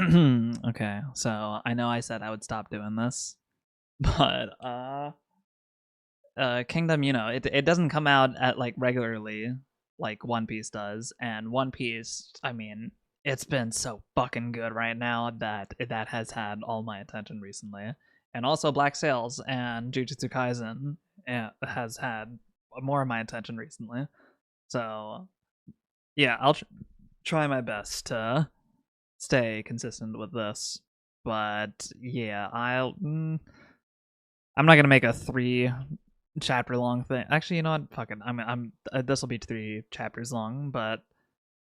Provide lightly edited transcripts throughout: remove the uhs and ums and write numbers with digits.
Okay, so I know I said I would stop doing this, but Kingdom, it doesn't come out at like regularly like One Piece does, and One Piece, I mean, it's been so fucking good right now that that has had all my attention recently, and also Black Sails and Jujutsu Kaisen has had more of my attention recently. So yeah, I'll try my best to stay consistent with this, but yeah, I'm not gonna make a 3 chapter long thing. Actually, you know what? Fuck it. I'm this will be 3 chapters long, but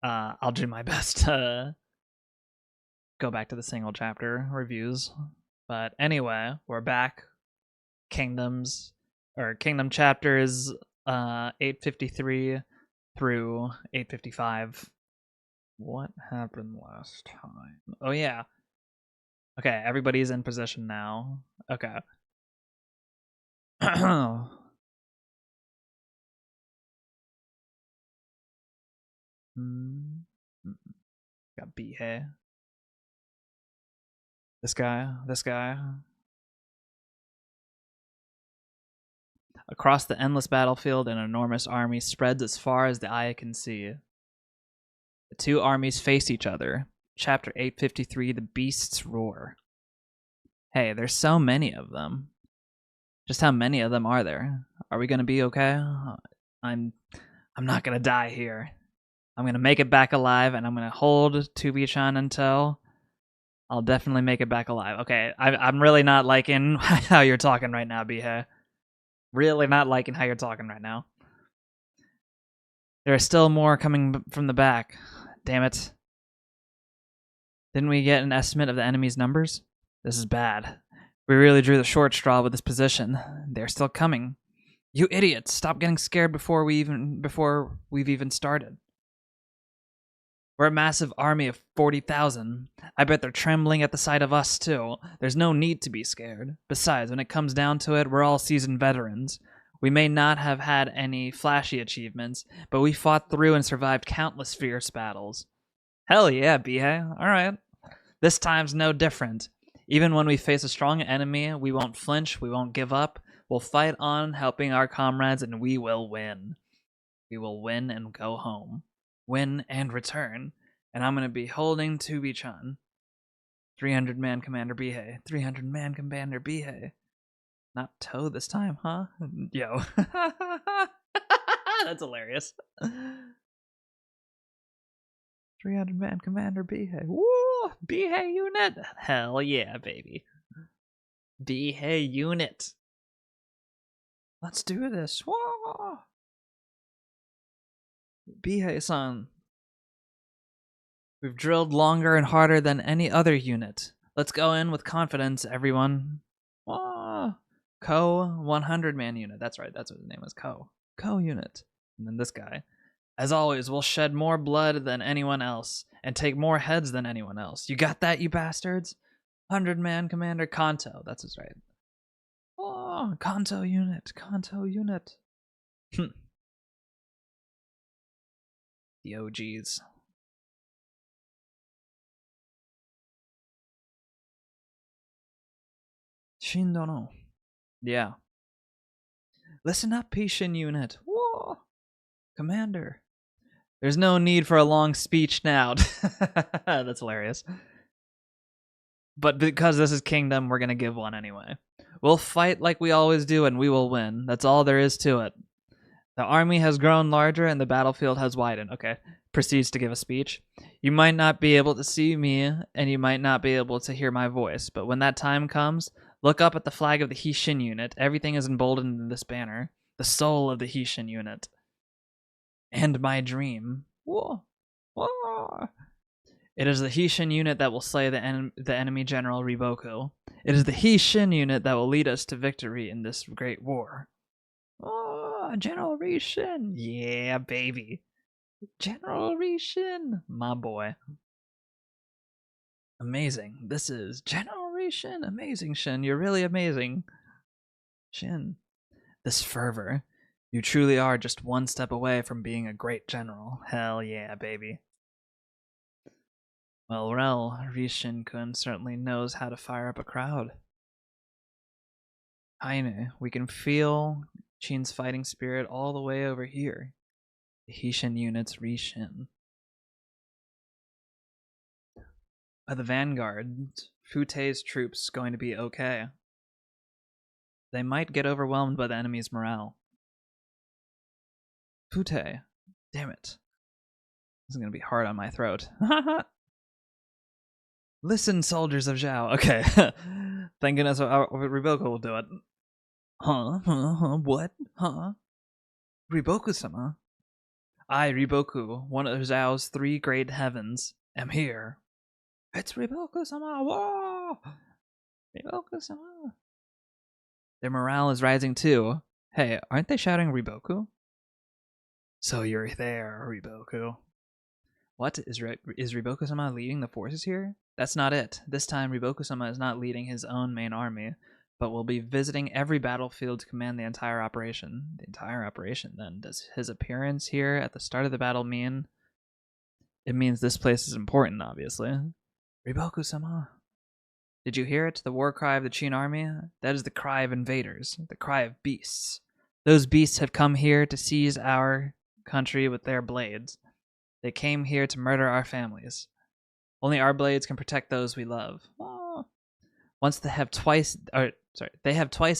I'll do my best to go back to the single chapter reviews. But anyway, we're back. Kingdom chapters 853 through 855. What happened last time? Oh yeah. Okay, everybody's in position now. Okay. Hmm. Got Bihei. This guy. Across the endless battlefield, an enormous army spreads as far as the eye can see. The two armies face each other. Chapter 853, The Beasts Roar. Hey, there's so many of them. Just how many of them are there? Are we gonna be okay? I'm not gonna die here. I'm gonna make it back alive, and I'm gonna hold Tubi-chan until I'll definitely make it back alive. Okay, I'm really not liking how you're talking right now, Bihei. Really not liking how you're talking right now. There are still more coming from the back. Damn it. Didn't we get an estimate of the enemy's numbers? This is bad. We really drew the short straw with this position. They're still coming. You idiots! Stop getting scared before we've even started. We're a massive army of 40,000. I bet they're trembling at the sight of us, too. There's no need to be scared. Besides, when it comes down to it, we're all seasoned veterans. We may not have had any flashy achievements, but we fought through and survived countless fierce battles. Hell yeah, Bihei. Alright. This time's no different. Even when we face a strong enemy, we won't flinch, we won't give up. We'll fight on, helping our comrades, and we will win. We will win and go home. Win and return. And I'm going to be holding Tubi-chan. 300-man Commander Bihei. 300-man Commander Bihei. Not Toe this time, huh? Yo. That's hilarious. 300-man Commander Bihei. Woo! Bihei unit! Hell yeah, baby. Bihei unit. Let's do this. Whoa! Bihei-san. We've drilled longer and harder than any other unit. Let's go in with confidence, everyone. Whoa! Ko 100-man unit. That's right, that's what his name was. Ko unit. And then this guy. As always, we'll shed more blood than anyone else and take more heads than anyone else. You got that, you bastards? 100-man Commander Kanto. That's his right. Oh, Kanto unit. Kanto unit. The OGs. Shindono. Yeah. Listen up, Pishin unit. Whoa. Commander. There's no need for a long speech now. That's hilarious. But because this is Kingdom, we're going to give one anyway. We'll fight like we always do, and we will win. That's all there is to it. The army has grown larger, and the battlefield has widened. Okay. Proceeds to give a speech. You might not be able to see me, and you might not be able to hear my voice, but when that time comes, look up at the flag of the Hishin unit. Everything is emboldened in this banner. The soul of the Hishin unit. And my dream. Whoa. Whoa. It is the Hishin unit that will slay the enemy general Riboku. It is the Hishin unit that will lead us to victory in this great war. Oh, General Rishin. Yeah, baby. General Rishin. My boy. Amazing. This is General Rishin. Amazing, Shin. You're really amazing. Shin. This fervor. You truly are just one step away from being a great general. Hell yeah, baby. Well, Rishin-kun certainly knows how to fire up a crowd. Heine, we can feel Chin's fighting spirit all the way over here. The Hishin units Rishin. Are the vanguard, Fute's troops, going to be okay? They might get overwhelmed by the enemy's morale. Fute. Damn it. This is going to be hard on my throat. Listen, soldiers of Zhao. Okay. Thank goodness Riboku will do it. Huh? What? Huh? Riboku-sama? I, Riboku, one of Zhao's 3 great heavens, am here. It's Riboku-sama! Whoa! Riboku-sama! Their morale is rising too. Hey, aren't they shouting Riboku? So you're there, Riboku. What? Is Riboku-sama leading the forces here? That's not it. This time, Riboku-sama is not leading his own main army, but will be visiting every battlefield to command the entire operation. The entire operation, then. Does his appearance here at the start of the battle mean... It means this place is important, obviously. Riboku-sama. Did you hear it? The war cry of the Qin army? That is the cry of invaders. The cry of beasts. Those beasts have come here to seize our country with their blades. They came here to murder our families. Only our blades can protect those we love. Oh. They have twice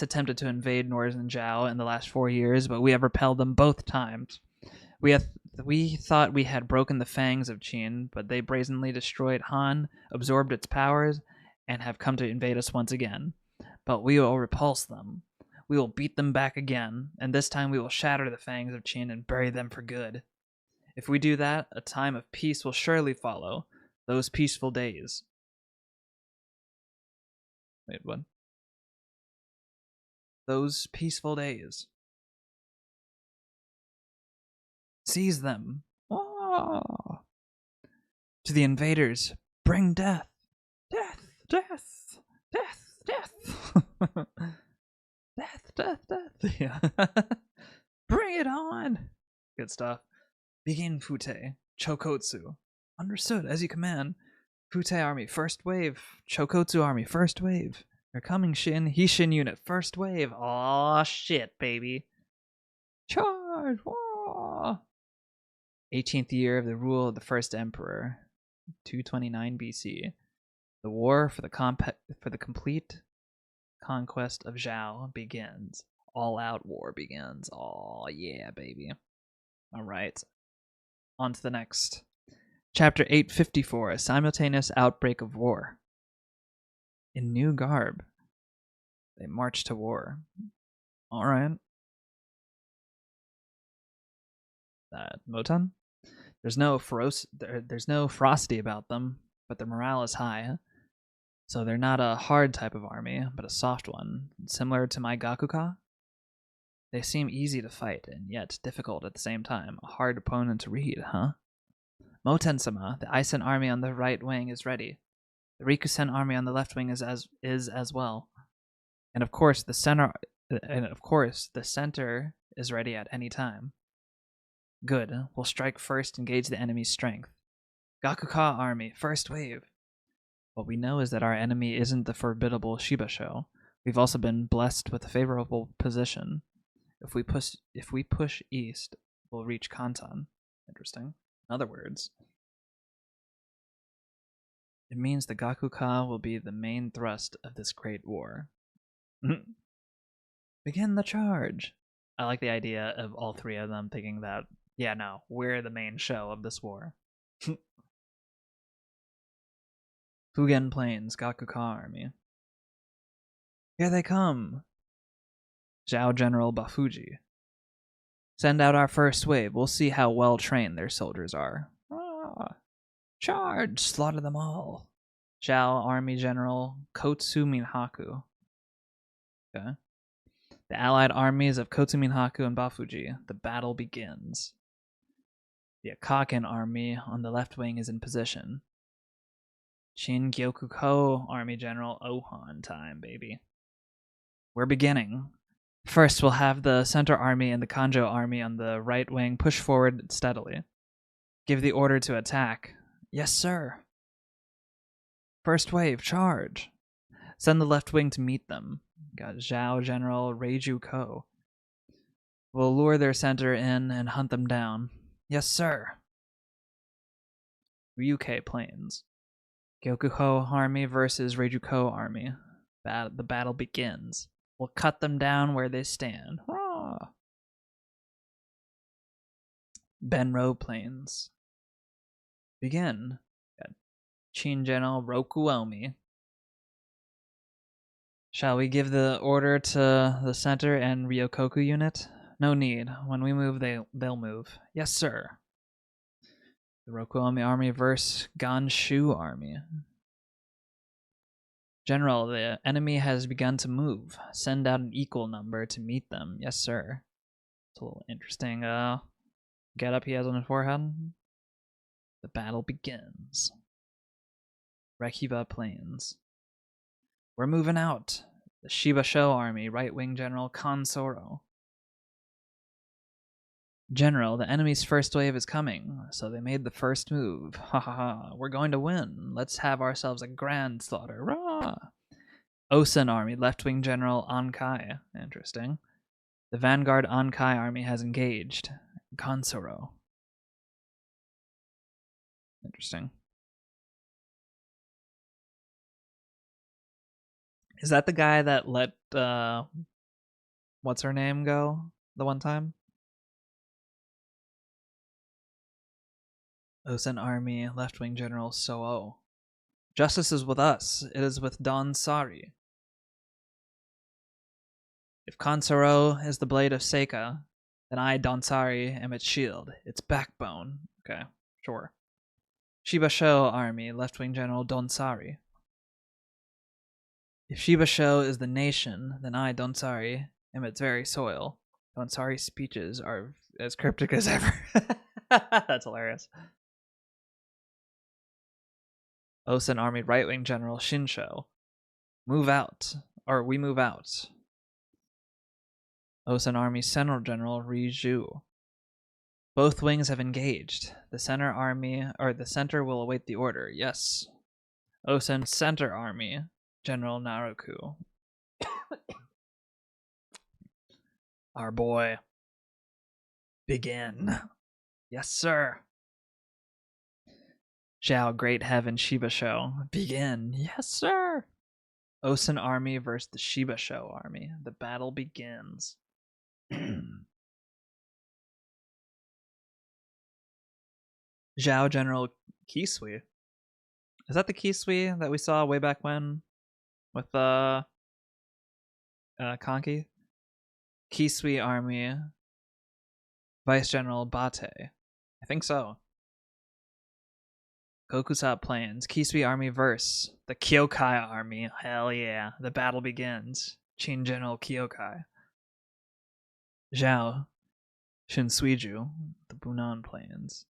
attempted to invade northern Zhao in the last 4 years, but we have repelled them both times. We thought we had broken the fangs of Qin, but they brazenly destroyed Han, absorbed its powers, and have come to invade us once again. But we will repulse them. We will beat them back again, and this time we will shatter the fangs of Qin and bury them for good. If we do that, a time of peace will surely follow. Those peaceful days. Wait, what? Those peaceful days. Seize them. Oh. To the invaders, bring death. Death, death, death, death. Death, death, death. Yeah. Bring it on. Good stuff. Begin Fute. Chokotsu. Understood, as you command. Fute army, first wave. Chokotsu army, first wave. They're coming, Shin. Hishin unit, first wave. Aw, shit, baby. Charge! Whoa! 18th year of the rule of the first emperor. 229 BC. The war for the complete conquest of Zhao begins. All-out war begins. Oh yeah, baby. All right. On to the next. Chapter 854, a simultaneous outbreak of war. In new garb, they march to war. All right. Moton? There's no ferocity about them, but their morale is high. So they're not a hard type of army, but a soft one, similar to my Gakuka. They seem easy to fight, and yet difficult at the same time. A hard opponent to read, huh? Moten-sama, the Isen army on the right wing is ready. The Rikusen army on the left wing is as well. And of course, the center is ready at any time. Good. We'll strike first and gauge the enemy's strength. Gakuka army, first wave. What we know is that our enemy isn't the formidable Shibasho. We've also been blessed with a favorable position. If we push east, we'll reach Kanton. Interesting. In other words, it means the Gakuka will be the main thrust of this great war. Begin the charge. I like the idea of all 3 of them thinking that, yeah, no, we're the main show of this war. Fugen Plains, Gakuka army. Here they come. Zhao General Bafuji. Send out our first wave. We'll see how well trained their soldiers are. Charge! Slaughter them all. Zhao Army General Kotsu Minhaku. Okay. The allied armies of Kotsu Minhaku and Bafuji. The battle begins. The Akaken army on the left wing is in position. Shin Gyokuko Army General Ohan time, baby. We're beginning. First, we'll have the Center Army and the Kanjo Army on the right wing push forward steadily. Give the order to attack. Yes, sir. First wave, charge! Send the left wing to meet them. Got Zhao General Reiju Ko. We'll lure their center in and hunt them down. Yes, sir. Ryukei Plains. Gyokuho Army versus Reijuko Army. The battle begins. We'll cut them down where they stand. Hurrah! Benro Plains. Begin. Got Chin General Rokuomi. Shall we give the order to the center and Ryokoku unit? No need. When we move, they'll move. Yes, sir. The Rokuomi Army versus Ganshu Army. General, the enemy has begun to move. Send out an equal number to meet them. Yes, sir. It's a little interesting getup he has on his forehead. The battle begins. Rekiba Plains. We're moving out. The Shibasho Army, right-wing General Kansoro. General, the enemy's first wave is coming, so they made the first move. Ha ha ha. We're going to win. Let's have ourselves a grand slaughter. Rah! Osen Army, left-wing General Ankai. Interesting. The vanguard Ankai Army has engaged. Kansoro. Interesting. Is that the guy that let what's her name go the one time? Osen Army, left-wing General Soo. Justice is with us. It is with Don Sari. If Kansoro is the blade of Seika, then I, Donsari, am its shield, its backbone. Okay, sure. Shibasho Army, left-wing General Donsari. If Shibasho is the nation, then I, Donsari, am its very soil. Donsari's speeches are as cryptic as ever. That's hilarious. Osen Army, right-wing General Shinsho. Move out. Or we move out. Osen Army Central General Riju. Both wings have engaged. The center will await the order. Yes. Osen Center Army General Naruku. Our boy. Begin. Yes, sir. Zhao Great Heaven Shibasho. Begin. Yes, sir. Osen Army versus the Shibasho Army. The battle begins. Zhao General Kisui. Is that the Kisui that we saw way back when with Konki? Kisui Army Vice General Bate. I think so. Kokusa Plains. Kisui Army versus the Kyokai Army. Hell yeah. The battle begins. Chin General Kyokai. Zhao Shinsuiju. The Bunan Plains.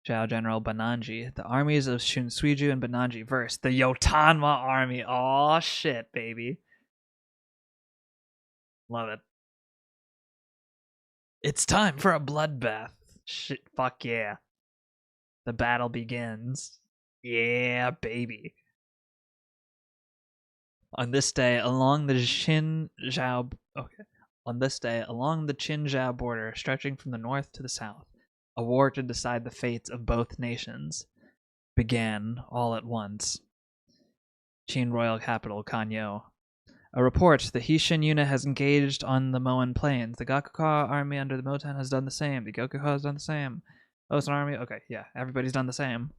Zhao General Bananji. The armies of Shinsuiju and Bananji versus the Yotanma Army. Aw, shit, baby. Love it. It's time for a bloodbath. Shit, fuck yeah. The battle begins. Yeah, baby. On this day, along the Qinzhou border, stretching from the north to the south, a war to decide the fates of both nations began all at once. Qin royal capital, Kanyo. A report: the Hishin unit has engaged on the Moen Plains. The Gakuka army under the Moten has done the same. The Gyokuha has done the same. Osen army, okay, yeah, everybody's done the same.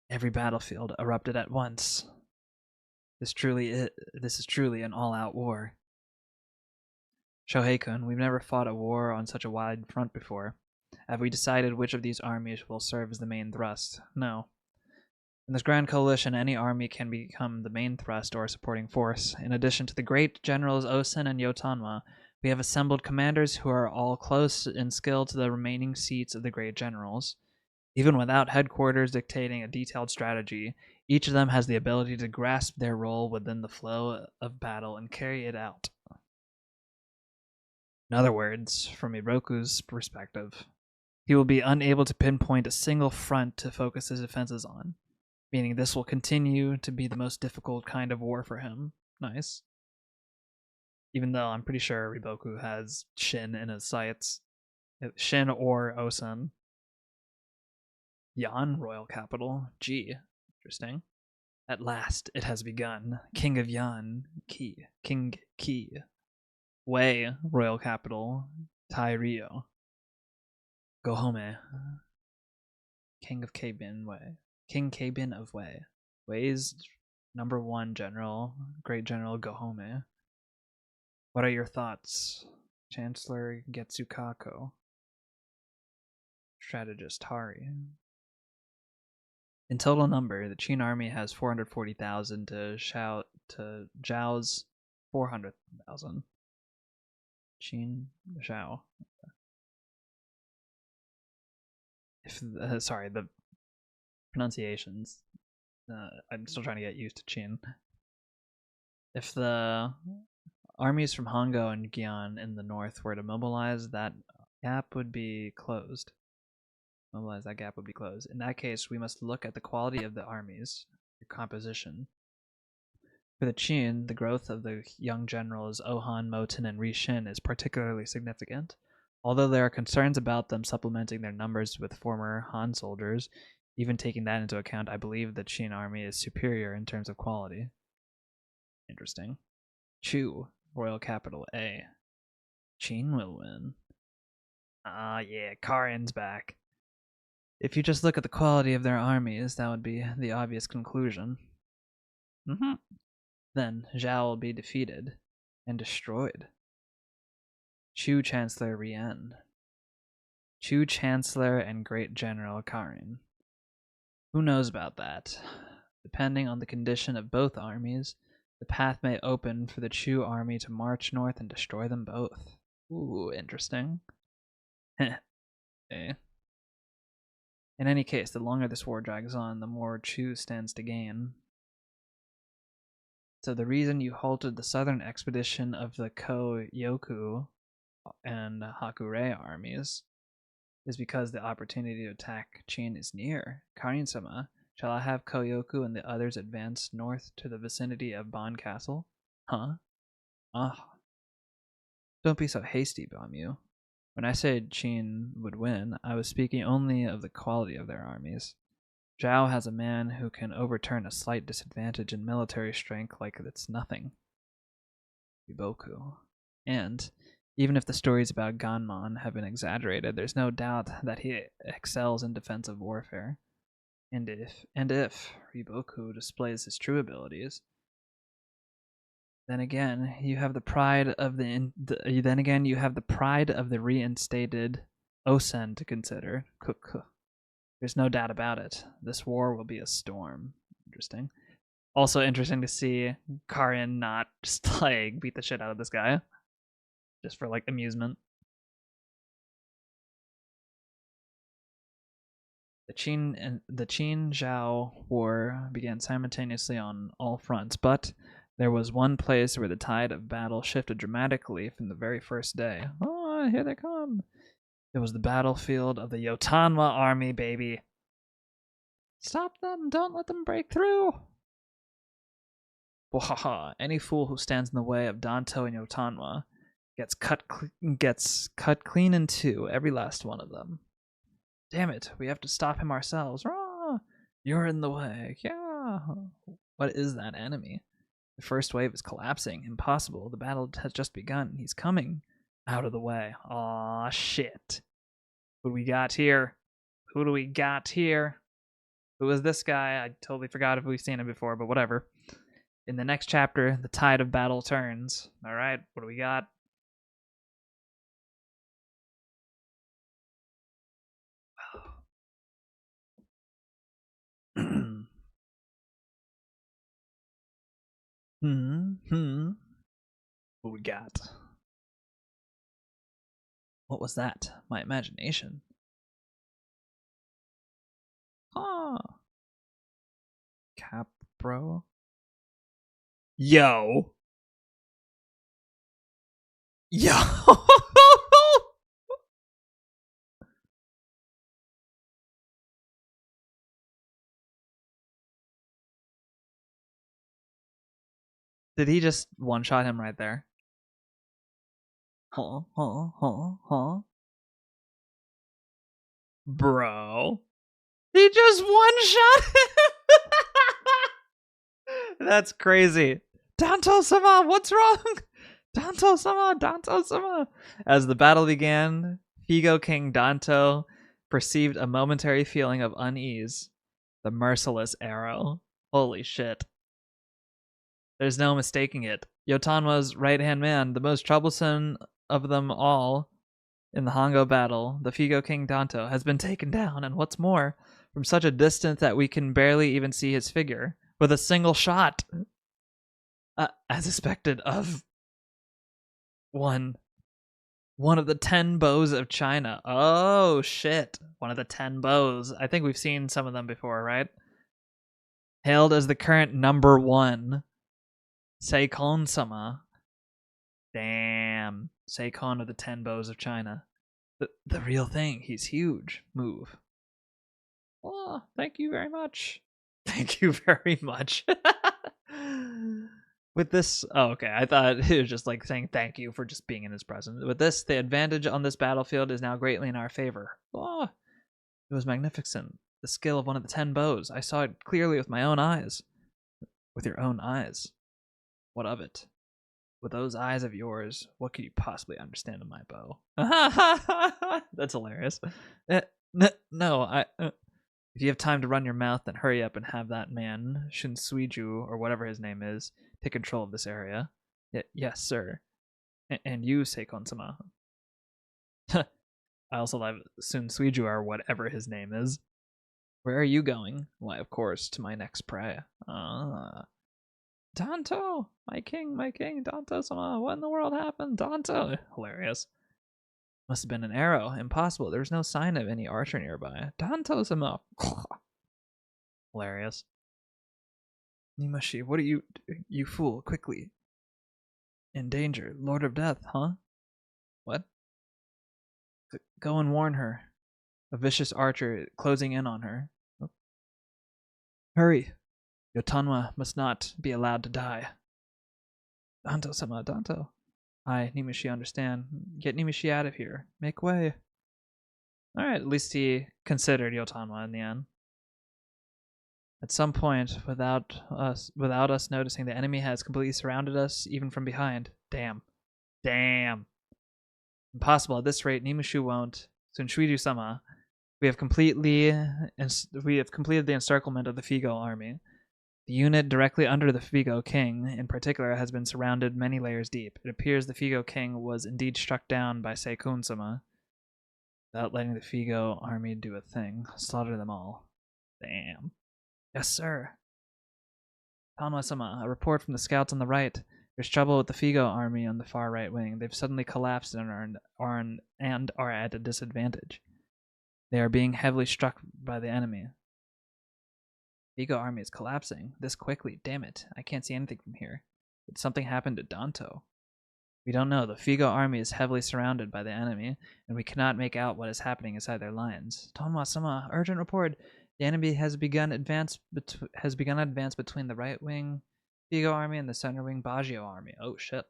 Every battlefield erupted at once. This is truly an all-out war. Shohei-kun, we've never fought a war on such a wide front before. Have we decided which of these armies will serve as the main thrust? No. In this grand coalition, any army can become the main thrust or supporting force. In addition to the great generals Osen and Yotanma, we have assembled commanders who are all close in skill to the remaining seats of the great generals. Even without headquarters dictating a detailed strategy, each of them has the ability to grasp their role within the flow of battle and carry it out. In other words, from Iroku's perspective, He will be unable to pinpoint a single front to focus his defenses on, meaning this will continue to be the most difficult kind of war for him. Nice. Even though I'm pretty sure Riboku has Shin in his sights. Shin or Osen. Yan, royal capital. G. Interesting. At last, it has begun. King of Yan, Ki. King Ki. Wei, royal capital. Tai Rio. Gohome. King of Kabin Wei. King Kabin of Wei. Wei's #1 general, Great General Gohome. What are your thoughts? Chancellor Getsukako. Strategist Hari. In total number, the Qin army has 440,000 to Zhao's 400,000. Qin, Zhao. Sorry, the pronunciations. I'm still trying to get used to Qin. If the armies from Hongo and Gian in the north were to mobilize, that gap would be closed. In that case, we must look at the quality of the armies, their composition. For the Qin, the growth of the young generals Ohan, Moten, and Rishin is particularly significant. Although there are concerns about them supplementing their numbers with former Han soldiers, even taking that into account, I believe the Qin army is superior in terms of quality. Interesting. Chu, royal capital A. Qin will win. Ah, yeah, Karin's back. If you just look at the quality of their armies, that would be the obvious conclusion. Then Zhao will be defeated and destroyed. Chu Chancellor Rien. Chu Chancellor and Great General Karin. Who knows about that? Depending on the condition of both armies, the path may open for the Chu army to march north and destroy them both. Ooh, interesting. Okay. In any case, the longer this war drags on, the more Chu stands to gain. So the reason you halted the southern expedition of the Ko-Yoku and Hakurei armies is because the opportunity to attack Qin is near. Karin-sama, shall I have Ko-Yoku and the others advance north to the vicinity of Bon Castle? Huh? Ah. Don't be so hasty, Bamu. When I said Qin would win, I was speaking only of the quality of their armies. Zhao has a man who can overturn a slight disadvantage in military strength like it's nothing. Riboku. And, even if the stories about Ganmon have been exaggerated, there's no doubt that he excels in defensive warfare. And if Riboku displays his true abilities, then again you have the pride of the reinstated Osen to consider. There's no doubt about it. This war will be a storm. Interesting. Also interesting to see Karin not just like beat the shit out of this guy, just for like amusement. The Qin-Zhao war began simultaneously on all fronts, but there was one place where the tide of battle shifted dramatically from the very first day. Oh, here they come. It was the battlefield of the Yotanwa army, baby. Stop them! Don't let them break through! Wahaha, any fool who stands in the way of Danto and Yotanwa gets cut clean in two, every last one of them. Damn it, we have to stop him ourselves. Rah! You're in the way. Yeah. What is that enemy? The first wave is collapsing. Impossible. The battle has just begun. He's coming. Out of the way. Aw, shit. Who do we got here? Who do we got here? Who is this guy? I totally forgot if we've seen him before, but whatever. In the next chapter, the tide of battle turns. Alright, what do we got? What we got? What was that? My imagination. Ah. Capro. Yo. Yo. Did he just one-shot him right there? Huh? Bro. He just one-shot him! That's crazy. Danto-sama, what's wrong? Danto-sama. As the battle began, Figo King Danto perceived a momentary feeling of unease. The merciless arrow. Holy shit. There's no mistaking it. Yotanwa's right-hand man, the most troublesome of them all in the Hongo battle, the Figo King Danto, has been taken down, and what's more, from such a distance that we can barely even see his figure, with a single shot. As expected of one of the 10 bows of China. Oh, shit. One of the 10 bows. I think we've seen some of them before, right? Hailed as the current number 1. Seikon-sama. Damn. Seikon of the 10 bows of China. The real thing. He's huge. Move. Oh, thank you very much. Thank you very much. With this, oh, okay, I thought it was just like saying thank you for just being in his presence. With this, the advantage on this battlefield is now greatly in our favor. Oh, it was magnificent. The skill of one of the 10 bows. I saw it clearly with my own eyes. With your own eyes. What of it? With those eyes of yours, what could you possibly understand of my bow? That's hilarious. No, if you have time to run your mouth, then hurry up and have that man, Shinsuiju, or whatever his name is, take control of this area. Yes, sir. And you, Seikon-sama. I also love Shinsuiju, or whatever his name is. Where are you going? Why, of course, to my next prey. Danto! My king, Danto-sama! What in the world happened? Danto! Hilarious. Must have been an arrow. Impossible. There's no sign of any archer nearby. Danto-sama! Hilarious. Nimashi, what are you... You fool, quickly. In danger. Lord of Death, huh? What? Go and warn her. A vicious archer closing in on her. Oh. Hurry. Yotanwa must not be allowed to die. Danto-sama, Danto. I, Nimashi, understand. Get Nimashi out of here. Make way. Alright, at least he considered Yotanwa in the end. At some point, without us noticing, the enemy has completely surrounded us, even from behind. Damn. Impossible. At this rate, Nimashi won't. Shinsuiju-sama, we have completed the encirclement of the Figo army. The unit directly under the Figo King, in particular, has been surrounded many layers deep. It appears the Figo King was indeed struck down by Seikun-sama, without letting the Figo army do a thing. Slaughter them all. Damn. Yes, sir. Tanwa-sama, a report from the scouts on the right. There's trouble with the Figo army on the far right wing. They've suddenly collapsed and are at a disadvantage. They are being heavily struck by the enemy. Figo army is collapsing this quickly. Damn it. I can't see anything from here. Did something happen to Danto? We don't know. The Figo army is heavily surrounded by the enemy, and we cannot make out what is happening inside their lines. Tanwa-sama, urgent report. The enemy has begun advance between the right wing Figo army and the center wing Baggio army. Oh shit.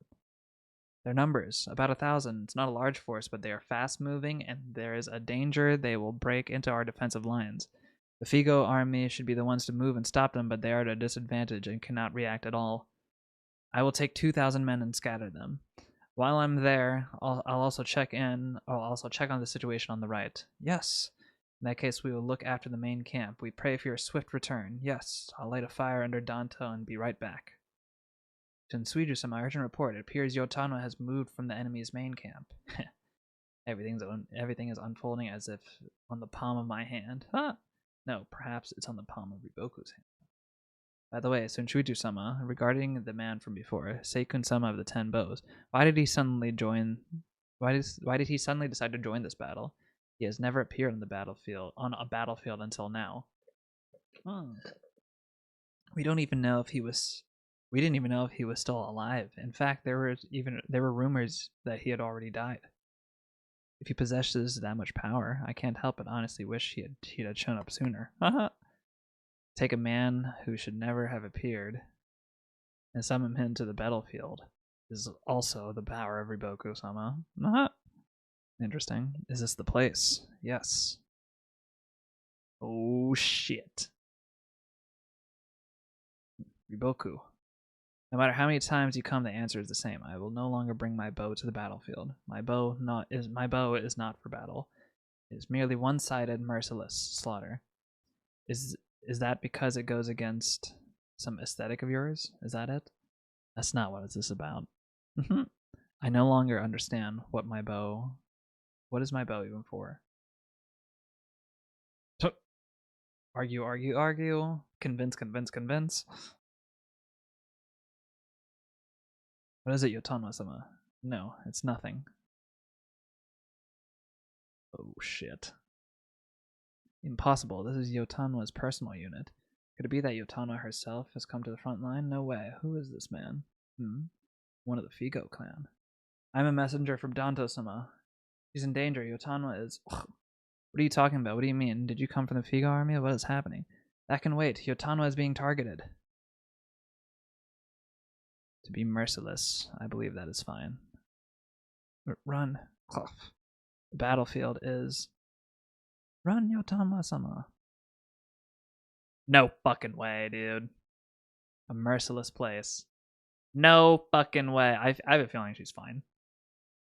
Their numbers, about 1,000. It's not a large force, but they are fast moving, and there is a danger they will break into our defensive lines. The Figo army should be the ones to move and stop them, but they are at a disadvantage and cannot react at all. I will take 2,000 men and scatter them. While I'm there, I'll also check on the situation on the right. Yes. In that case, we will look after the main camp. We pray for your swift return. Yes, I'll light a fire under Danto and be right back. Shinsuiju-sama, urgent report. It appears Yotanwa has moved from the enemy's main camp. Everything is unfolding as if on the palm of my hand. Huh? No, perhaps it's on the palm of Riboku's hand. By the way, Shinsuiju-sama, regarding the man from before, Seikun-sama of the 10 bows, why did he suddenly decide to join this battle? He has never appeared on a battlefield until now. We didn't even know if he was still alive. In fact, there were rumors that he had already died. If he possesses that much power, I can't help but honestly wish he had shown up sooner. Take a man who should never have appeared and summon him to the battlefield. This is also the power of Riboku-sama. Interesting. Is this the place? Yes. Oh shit. Riboku. No matter how many times you come, the answer is the same. I will no longer bring my bow to the battlefield. My bow is not for battle. It is merely one-sided, merciless slaughter. Is that because it goes against some aesthetic of yours? Is that it? That's not what this about. I no longer understand what my bow. What is my bow even for? Argue, argue, argue. Convince, convince, convince. What is it, Yotanwa-sama? No, it's nothing. Oh shit. Impossible. This is Yotanwa's personal unit. Could it be that Yotanwa herself has come to the front line? No way. Who is this man? One of the Figo clan. I'm a messenger from Danto-sama. She's in danger. Yotanwa is... Ugh. What are you talking about? What do you mean? Did you come from the Figo army? What is happening? That can wait. Yotanwa is being targeted. To be merciless, I believe that is fine. Run. The battlefield is... Run, Yotanwa-sama. No fucking way, dude. A merciless place. No fucking way. I have a feeling she's fine.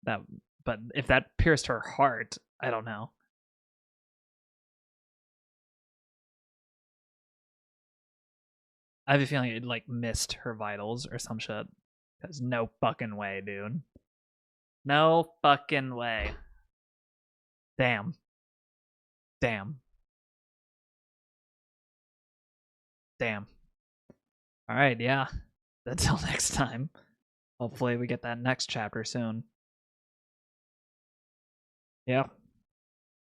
But if that pierced her heart, I don't know. I have a feeling it like missed her vitals or some shit. Cause no fucking way, dude. No fucking way. Damn. Damn. Damn. Alright, yeah. Until next time. Hopefully we get that next chapter soon. Yeah.